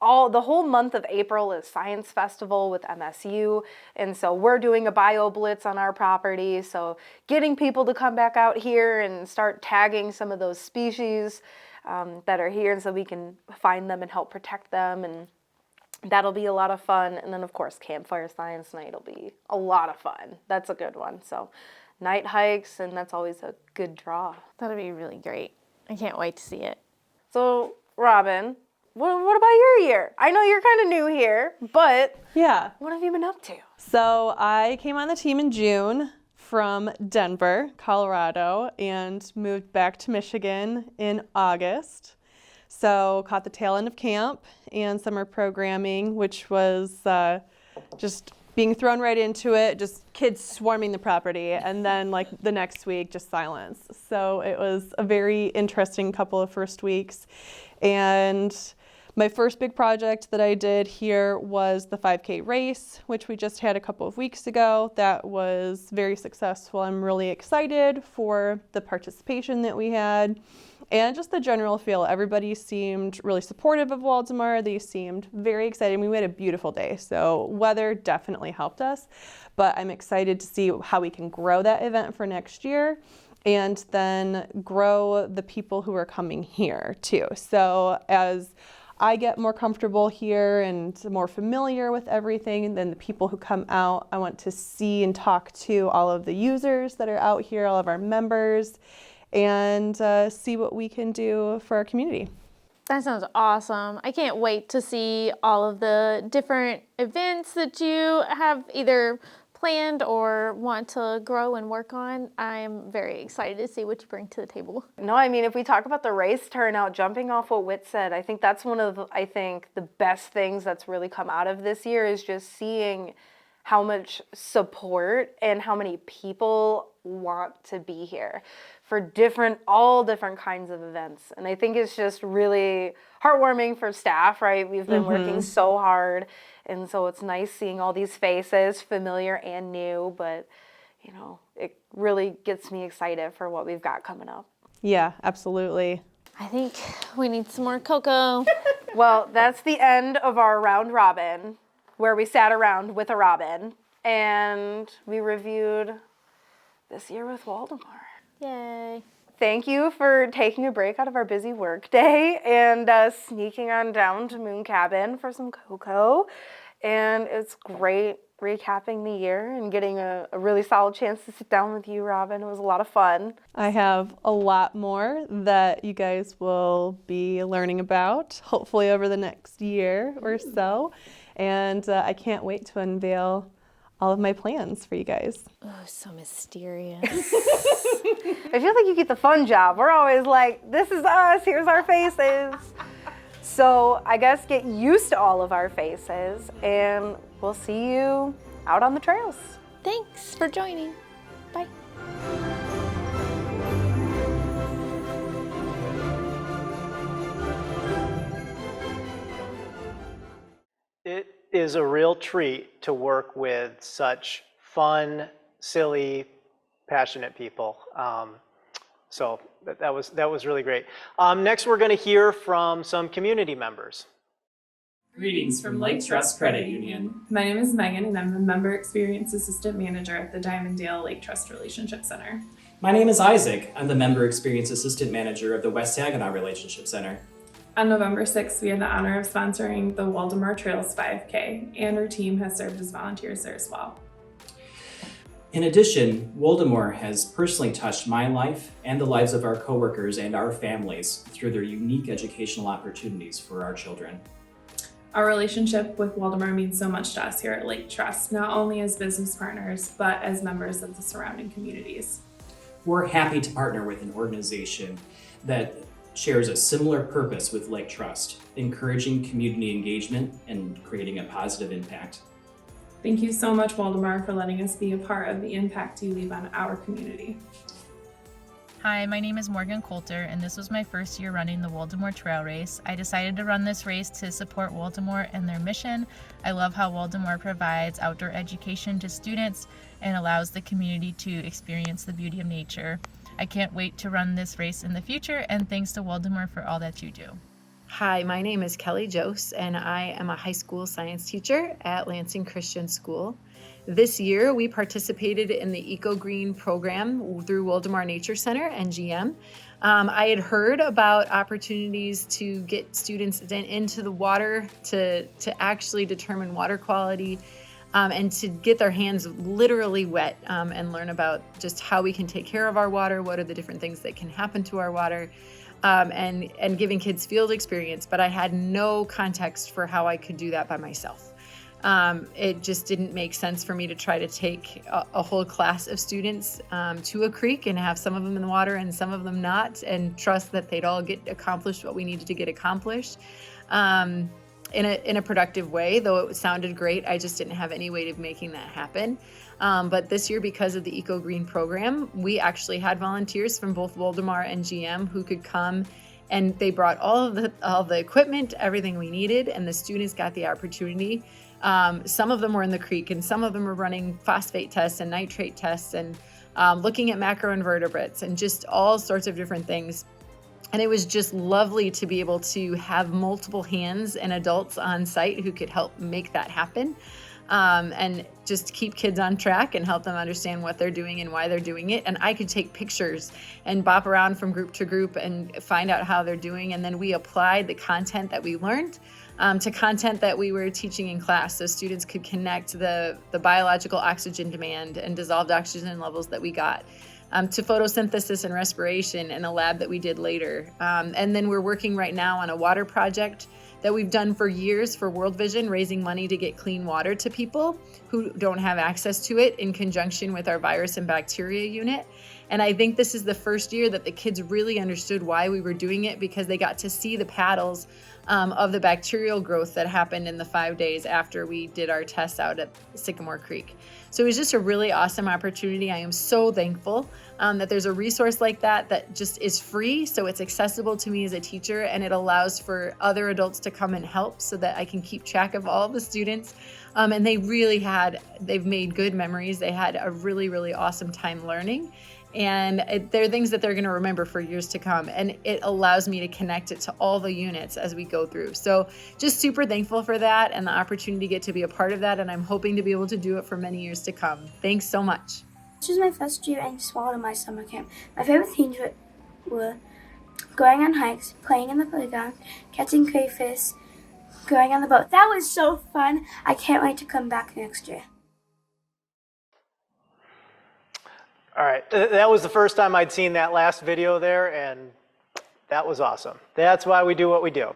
the whole month of April is Science Festival with MSU. And so we're doing a bio blitz on our property. So getting people to come back out here and start tagging some of those species that are here, and so we can find them and help protect them. And that'll be a lot of fun. And then of course, Campfire Science Night will be a lot of fun. That's a good one. So night hikes, and that's always a good draw. That'll be really great. I can't wait to see it. So Robin, what about your year? I know you're kind of new here, but Yeah. what have you been up to? So I came on the team in June from Denver, Colorado, and moved back to Michigan in August. So caught the tail end of camp and summer programming, which was just being thrown right into it, just kids swarming the property, and then like the next week, just silence. So it was a very interesting couple of first weeks. And my first big project that I did here was the 5K race, which we just had a couple of weeks ago. That was very successful. I'm really excited for the participation that we had and just the general feel. Everybody seemed really supportive of Woldumar. They seemed very excited. We had a beautiful day, so weather definitely helped us, but I'm excited to see how we can grow that event for next year and then grow the people who are coming here too. So as I get more comfortable here and more familiar with everything, then the people who come out, I want to see and talk to all of the users that are out here, all of our members, and see what we can do for our community. That sounds awesome. I can't wait to see all of the different events that you have either planned or want to grow and work on. I'm very excited to see what you bring to the table. No, I mean, if we talk about the race turnout, jumping off what Whit said, I think that's one of the best things that's really come out of this year is just seeing how much support and how many people want to be here for all different kinds of events. And I think it's just really heartwarming for staff, right? We've been working so hard. And so it's nice seeing all these faces, familiar and new, but it really gets me excited for what we've got coming up. Yeah, absolutely. I think we need some more cocoa. Well, that's the end of our round robin, where we sat around with a robin and we reviewed this year with Woldumar. Yay. Thank you for taking a break out of our busy work day and sneaking on down to Moon Cabin for some cocoa. And it's great recapping the year and getting a really solid chance to sit down with you, Robin. It was a lot of fun. I have a lot more that you guys will be learning about, hopefully over the next year or so. And I can't wait to unveil all of my plans for you guys. Oh, so mysterious. I feel like you get the fun job. We're always like, this is us, here's our faces. So I guess get used to all of our faces, and we'll see you out on the trails. Thanks for joining. Bye. It is a real treat to work with such fun, silly, passionate people. So that was really great. Next, we're going to hear from some community members. Greetings from Lake Trust Credit Union. My name is Megan, and I'm a Member Experience Assistant Manager at the Diamonddale Lake Trust Relationship Center. My name is Isaac. I'm the Member Experience Assistant Manager of the West Saginaw Relationship Center. On November 6th, we had the honor of sponsoring the Woldumar Trails 5K, and our team has served as volunteers there as well. In addition, Woldumar has personally touched my life and the lives of our coworkers and our families through their unique educational opportunities for our children. Our relationship with Woldumar means so much to us here at Lake Trust, not only as business partners, but as members of the surrounding communities. We're happy to partner with an organization that shares a similar purpose with Lake Trust, encouraging community engagement and creating a positive impact. Thank you so much, Woldumar, for letting us be a part of the impact you leave on our community. Hi, my name is Morgan Coulter, and this was my first year running the Woldumar Trail Race. I decided to run this race to support Woldumar and their mission. I love how Woldumar provides outdoor education to students and allows the community to experience the beauty of nature. I can't wait to run this race in the future, and thanks to Woldumar for all that you do. Hi, my name is Kelly Jose, and I am a high school science teacher at Lansing Christian School. This year, we participated in the Eco Green program through Woldumar Nature Center and GM. I had heard about opportunities to get students into the water to actually determine water quality and to get their hands literally wet and learn about just how we can take care of our water, what are the different things that can happen to our water. And giving kids field experience, but I had no context for how I could do that by myself. It just didn't make sense for me to try to take a whole class of students to a creek and have some of them in the water and some of them not, and trust that they'd all get accomplished what we needed to get accomplished in a productive way. Though it sounded great, I just didn't have any way of making that happen. But this year, because of the Eco Green program, we actually had volunteers from both Woldumar and GM who could come, and they brought all the equipment, everything we needed, and the students got the opportunity. Some of them were in the creek, and some of them were running phosphate tests and nitrate tests and looking at macroinvertebrates and just all sorts of different things. And it was just lovely to be able to have multiple hands and adults on site who could help make that happen. And just keep kids on track and help them understand what they're doing and why they're doing it. And I could take pictures and bop around from group to group and find out how they're doing. And then we applied the content that we learned to content that we were teaching in class, so students could connect the biological oxygen demand and dissolved oxygen levels that we got to photosynthesis and respiration in a lab that we did later. And then we're working right now on a water project that we've done for years for World Vision, raising money to get clean water to people who don't have access to it, in conjunction with our virus and bacteria unit. And I think this is the first year that the kids really understood why we were doing it, because they got to see the paddles of the bacterial growth that happened in the 5 days after we did our tests out at Sycamore Creek. So it was just a really awesome opportunity. I am so thankful that there's a resource like that just is free, so it's accessible to me as a teacher, and it allows for other adults to come and help so that I can keep track of all the students. And they've made good memories. They had a really, really awesome time learning. And they're things that they're going to remember for years to come. And it allows me to connect it to all the units as we go through. So just super thankful for that and the opportunity to get to be a part of that. And I'm hoping to be able to do it for many years to come. Thanks so much. This was my first year in Woldumar summer camp. My favorite things were going on hikes, playing in the playground, catching crayfish, going on the boat. That was so fun. I can't wait to come back next year. All right, that was the first time I'd seen that last video there, and that was awesome. That's why we do what we do.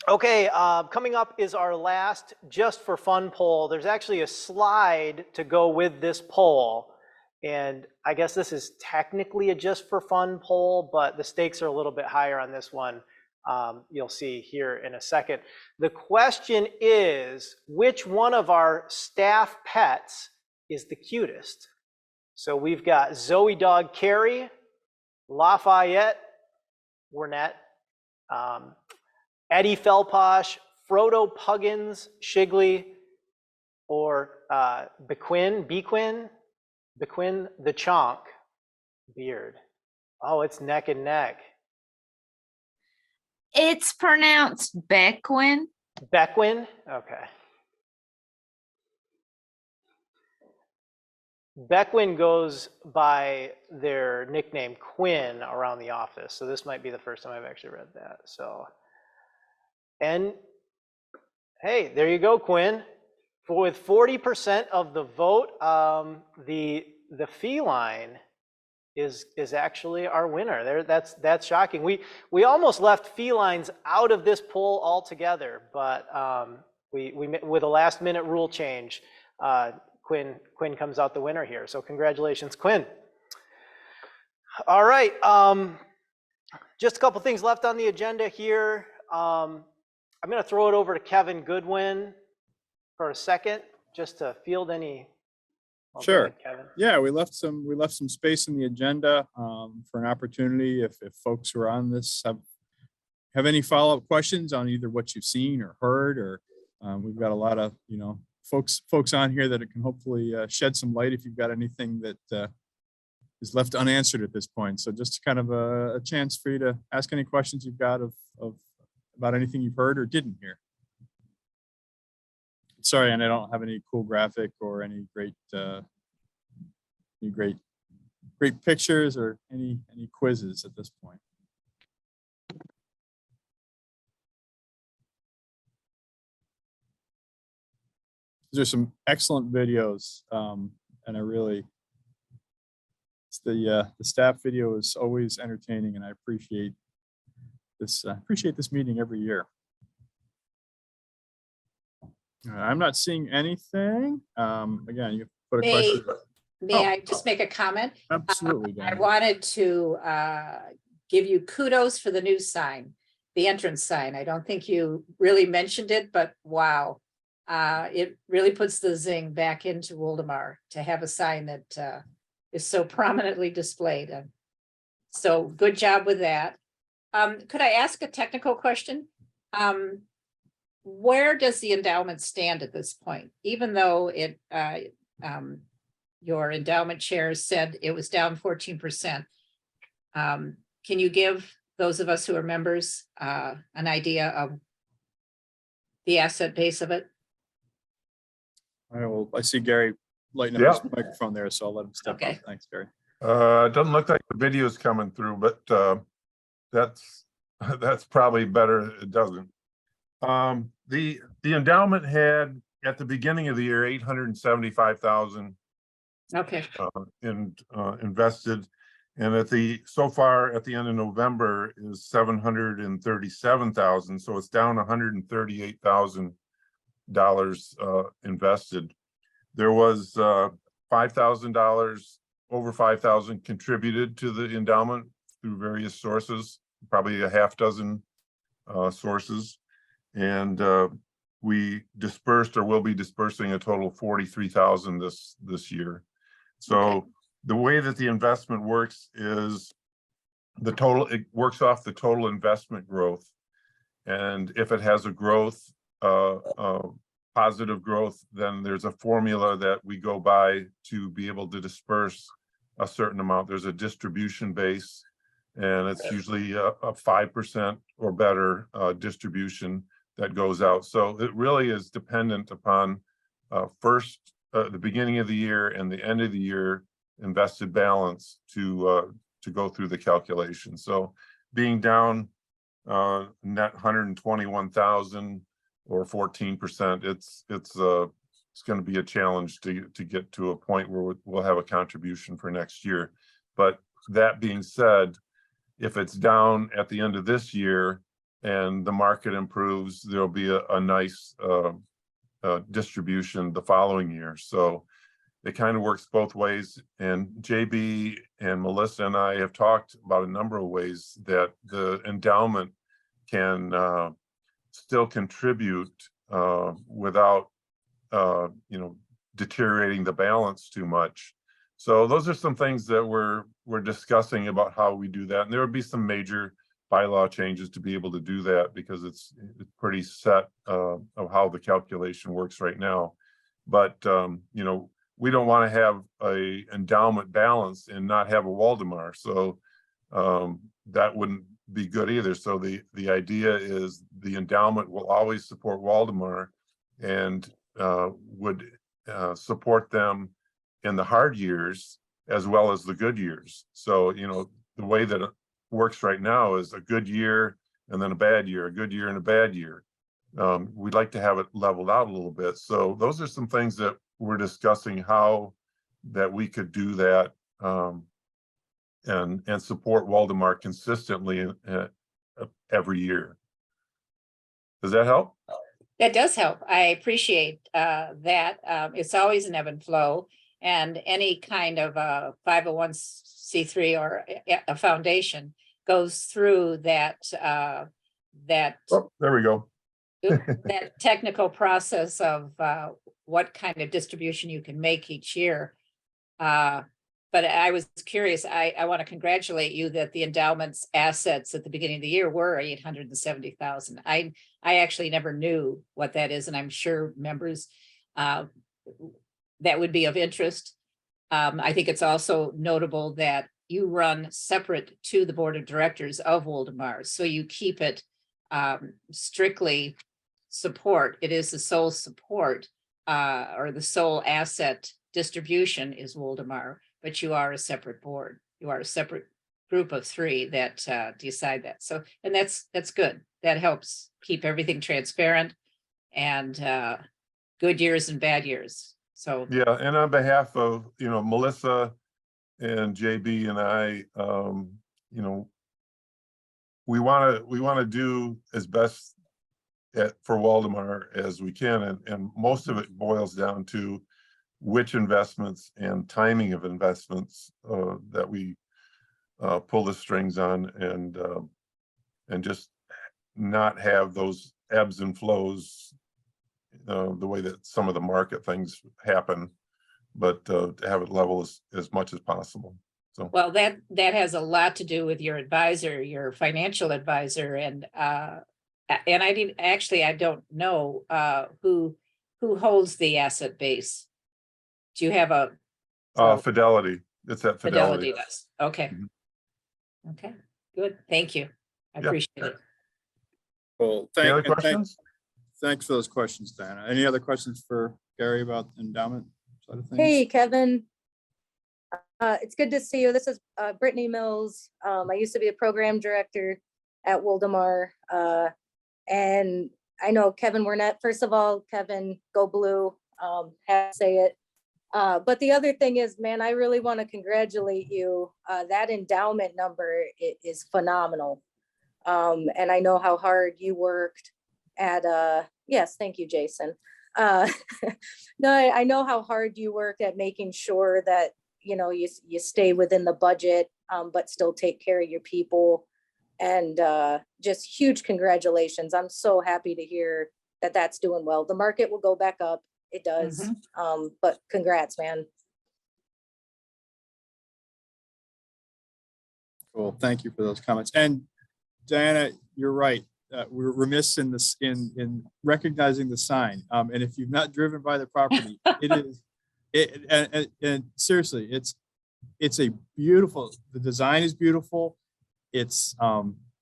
Okay, coming up is our last Just for Fun poll. There's actually a slide to go with this poll, and I guess this is technically a Just for Fun poll, but the stakes are a little bit higher on this one. You'll see here in a second. The question is, which one of our staff pets is the cutest? So we've got Zoe Dog Carrie, Lafayette Wernette, Eddie Felposh, Frodo Puggins, Shigley, or Bequin the Chonk Beard. Oh, it's neck and neck. It's pronounced Bequin. Bequin? Okay. Bequin goes by their nickname Quinn around the office. So this might be the first time I've actually read that. So, and hey, there you go, Quinn. With 40% of the vote, the feline is actually our winner. That's shocking. We almost left felines out of this poll altogether, but we with a last minute rule change, Quinn comes out the winner here. So congratulations, Quinn. All right, just a couple things left on the agenda here. I'm going to throw it over to Kevin Goodwin for a second, just to field any Go Sure. ahead, Kevin. Yeah, we left some space in the agenda for an opportunity if folks who are on this have any follow-up questions on either what you've seen or heard, or we've got a lot of, folks on here that it can hopefully shed some light if you've got anything that is left unanswered at this point. So just kind of a chance for you to ask any questions you've got of about anything you've heard or didn't hear. Sorry, and I don't have any cool graphic or any great pictures or any quizzes at this point. There's some excellent videos, and I really, the staff video is always entertaining, and I appreciate this. Meeting every year. I'm not seeing anything. Again, you put a question. May I just make a comment? Absolutely. I wanted to give you kudos for the new sign, the entrance sign. I don't think you really mentioned it, but wow. It really puts the zing back into Woldumar to have a sign that is so prominently displayed. So good job with that. Could I ask a technical question? Where does the endowment stand at this point? Even though your endowment chair said it was down 14%. Can you give those of us who are members an idea of the asset base of it? I see Gary lighting up his microphone there, so I'll let him step up. Thanks, Gary. It doesn't look like the video's coming through, but that's probably better. It doesn't. The endowment had at the beginning of the year 875,000 invested, and so far at the end of November is 737,000. So it's down $138,000 invested. There was $5,000, over 5,000 contributed to the endowment through various sources, probably a half dozen sources. And we dispersed or will be dispersing a total of 43,000 this year. So the way that the investment works is it works off the total investment growth. And if it has a growth, positive growth, then there's a formula that we go by to be able to disperse a certain amount. There's a distribution base, and it's usually a 5% or better distribution that goes out. So it really is dependent upon the beginning of the year and the end of the year invested balance to go through the calculation. So being down net 121,000 or 14%, it's going to be a challenge to get to a point where we'll have a contribution for next year. But that being said, if it's down at the end of this year and the market improves, there'll be a nice distribution the following year. So it kind of works both ways. And JB and Melissa and I have talked about a number of ways that the endowment can still contribute without deteriorating the balance too much. So those are some things that we're discussing about how we do that. And there would be some major bylaw changes to be able to do that, because it's pretty set of how the calculation works right now. But we don't want to have a endowment balance and not have a Woldumar. So that wouldn't be good either. So the idea is the endowment will always support Woldumar and would support them in the hard years as well as the good years. So the way that it works right now is a good year and then a bad year, a good year and a bad year. We'd like to have it leveled out a little bit. So those are some things that we're discussing, how that we could do that and support Woldumar consistently every year. Does that help? That does help. I appreciate that. It's always an ebb and flow, and any kind of a 501c3 or a foundation goes through that Oh, there we go. that technical process of what kind of distribution you can make each year. But I was curious, I want to congratulate you that the endowment's assets at the beginning of the year were 870,000. I actually never knew what that is, and I'm sure members that would be of interest. I think it's also notable that you run separate to the board of directors of Woldumar, so you keep it strictly support. It is the sole support or the sole asset distribution is Woldumar, but you are a separate board. You are a separate group of three that decide that. So, and that's good. That helps keep everything transparent and good years and bad years. So Yeah, and on behalf of, Melissa and JB and I, we want to do as best for Woldumar as we can, and most of it boils down to which investments and timing of investments that we pull the strings on, and just not have those ebbs and flows the way that some of the market things happen, but to have it level as much as possible. So well, that has a lot to do with your advisor, your financial advisor, and I don't know who holds the asset base. Do you have a Fidelity? It's at Fidelity. does. Okay. Mhm. Okay, good. Thank you. I Yeah. appreciate it. Well, Any other questions? Thanks for those questions, Diana. Any other questions for Gary about endowment side of things? Hey, Kevin. It's good to see you. This is Brittany Mills. I used to be a program director at Woldumar. And I know Kevin Wernette. First of all, Kevin, go blue. Have to say it. But the other thing is, man, I really want to congratulate you. That endowment number is phenomenal. And I know how hard you worked at, yes, thank you, Jason. No, I know how hard you worked at making sure that, you stay within the budget, but still take care of your people. And just huge congratulations. I'm so happy to hear that that's doing well. The market will go back up. It does. But congrats, man. Cool. Thank you for those comments. And Diana, you're right. We're remiss in this in recognizing the sign. And if you've not driven by the property, and seriously, it's a beautiful. The design is beautiful. It's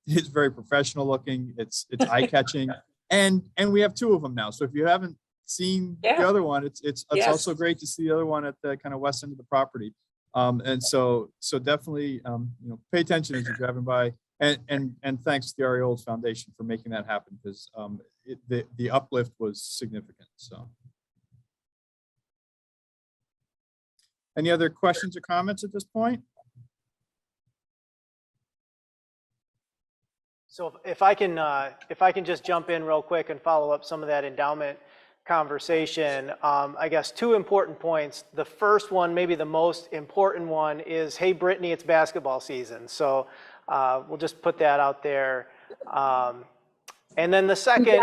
very professional looking. It's eye catching, and we have two of them now. So if you haven't seen the other one, it's Yes. also great to see the other one at the kind of west end of the property. And so definitely pay attention as you're driving by, and thanks to the Arioles Foundation for making that happen, because the uplift was significant. So any other questions or comments at this point? So if I can just jump in real quick and follow up some of that endowment conversation, I guess 2 important points. The first one, maybe the most important one, is, hey, Brittany, it's basketball season. So we'll just put that out there. And then the second,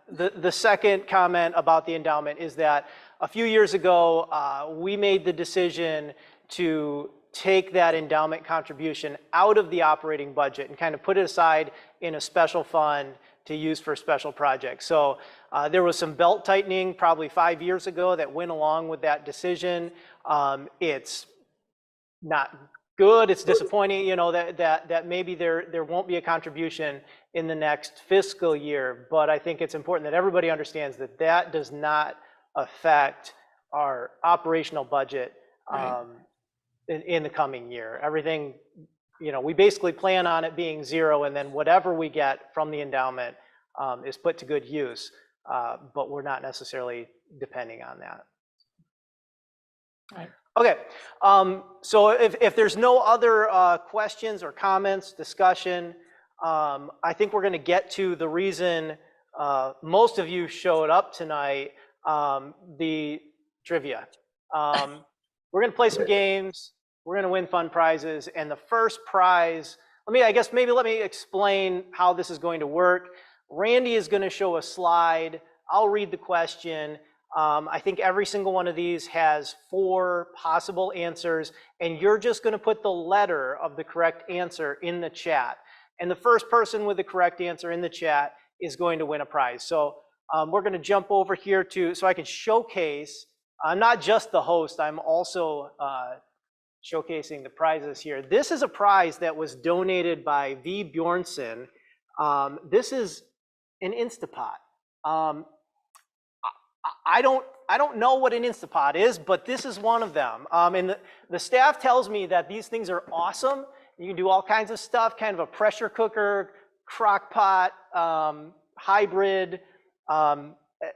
the second comment about the endowment is that a few years ago, we made the decision to take that endowment contribution out of the operating budget and kind of put it aside in a special fund to use for special projects. So there was some belt tightening probably 5 years ago that went along with that decision. It's not good, it's disappointing, that maybe there won't be a contribution in the next fiscal year, but I think it's important that everybody understands that that does not affect our operational budget in the coming year. Everything, we basically plan on it being zero, and then whatever we get from the endowment is put to good use, but we're not necessarily depending on that. Right. Okay, so if there's no other questions or comments, discussion, I think we're going to get to the reason most of you showed up tonight, the trivia. We're going to play some games. We're going to win fun prizes. And the first prize, let me explain how this is going to work. Randy is going to show a slide. I'll read the question. I think every single one of these has 4 possible answers, and you're just going to put the letter of the correct answer in the chat. And the first person with the correct answer in the chat is going to win a prize. So we're going to jump over here so I can showcase. I'm not just the host, I'm also showcasing the prizes here. This is a prize that was donated by V. Bjornson. This is an Instapot. I don't know what an Instapot is, but this is one of them. And the staff tells me that these things are awesome. You can do all kinds of stuff, kind of a pressure cooker, crock pot, hybrid.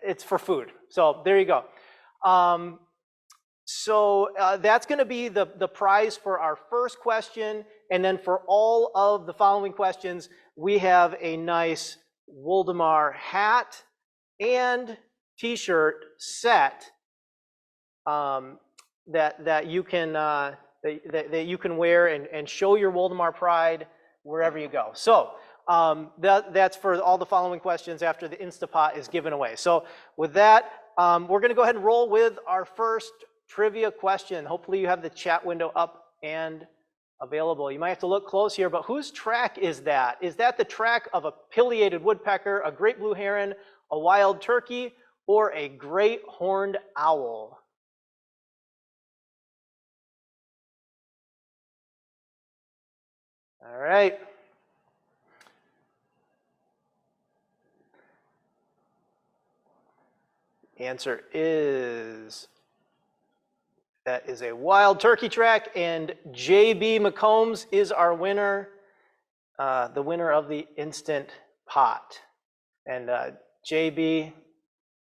It's for food. So there you go. So that's going to be the prize for our first question. And then for all of the following questions, we have a nice Woldumar hat and T-shirt set that you can that you can wear and show your Woldumar pride wherever you go. So that's for all the following questions after the Instapot is given away. So with that, we're going to go ahead and roll with our first trivia question. Hopefully you have the chat window up and available. You might have to look close here, but whose track is that? Is that the track of a pileated woodpecker, a great blue heron, a wild turkey, or a great horned owl? All right. Answer is, that is a wild turkey track, and JB McCombs is our winner, the winner of the Instant Pot. And JB,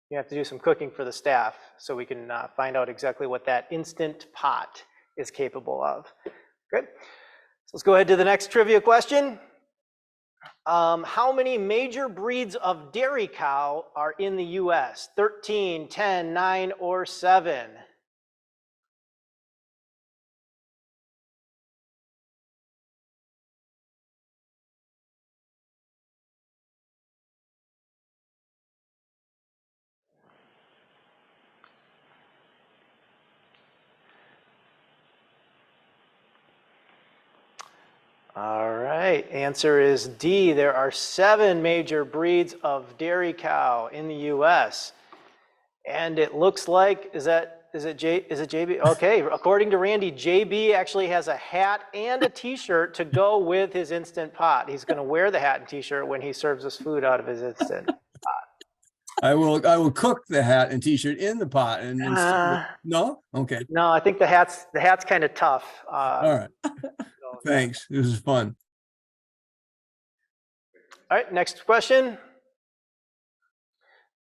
you have to do some cooking for the staff so we can find out exactly what that Instant Pot is capable of. Good. So let's go ahead to the next trivia question. How many major breeds of dairy cow are in the US? 13, 10, 9, or 7? All right, answer is D. There are 7 major breeds of dairy cow in the US. And it looks like, is it JB? Okay, according to Randy, JB actually has a hat and a T-shirt to go with his Instant Pot. He's going to wear the hat and T-shirt when he serves us food out of his Instant Pot. I will cook the hat and T-shirt in the pot and then no? Okay. No, I think the hat's kind of tough. All right. Thanks. This is fun. All right, next question.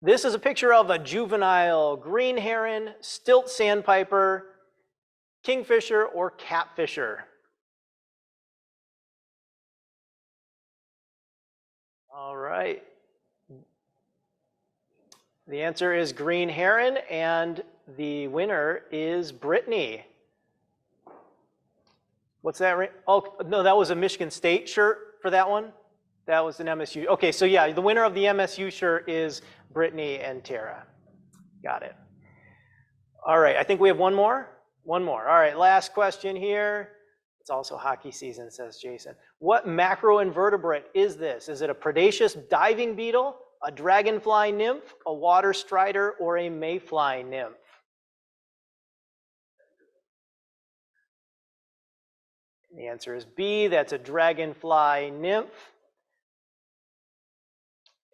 This is a picture of a juvenile green heron, stilt sandpiper, kingfisher, or catfisher. All right. The answer is green heron, and the winner is Brittany. What's that? Oh, no, that was a Michigan State shirt for that one. That was an MSU. Okay, so yeah, the winner of the MSU shirt is Brittany and Tara. Got it. All right, I think we have one more. One more. All right, last question here. It's also hockey season, says Jason. What macroinvertebrate is this? Is it a predaceous diving beetle, a dragonfly nymph, a water strider, or a mayfly nymph? The answer is B, that's a dragonfly nymph.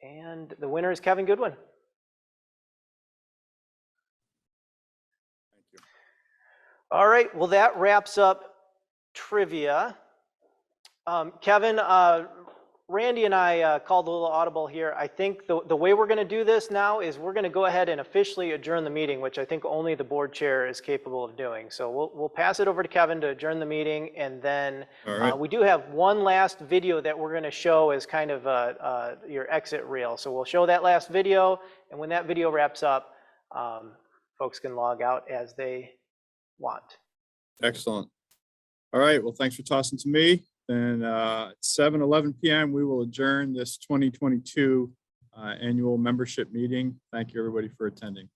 And the winner is Kevin Goodwin. Thank you. All right, well, that wraps up trivia. Kevin, Randy and I called a little audible here. I think the way we're going to do this now is we're going to go ahead and officially adjourn the meeting, which I think only the board chair is capable of doing. So we'll pass it over to Kevin to adjourn the meeting, and then we do have one last video that we're going to show as kind of your exit reel. So we'll show that last video, and when that video wraps up, folks can log out as they want. Excellent. All right, well, thanks for tossing to me. Then at 7:11 p.m., we will adjourn this 2022 annual membership meeting. Thank you, everybody, for attending.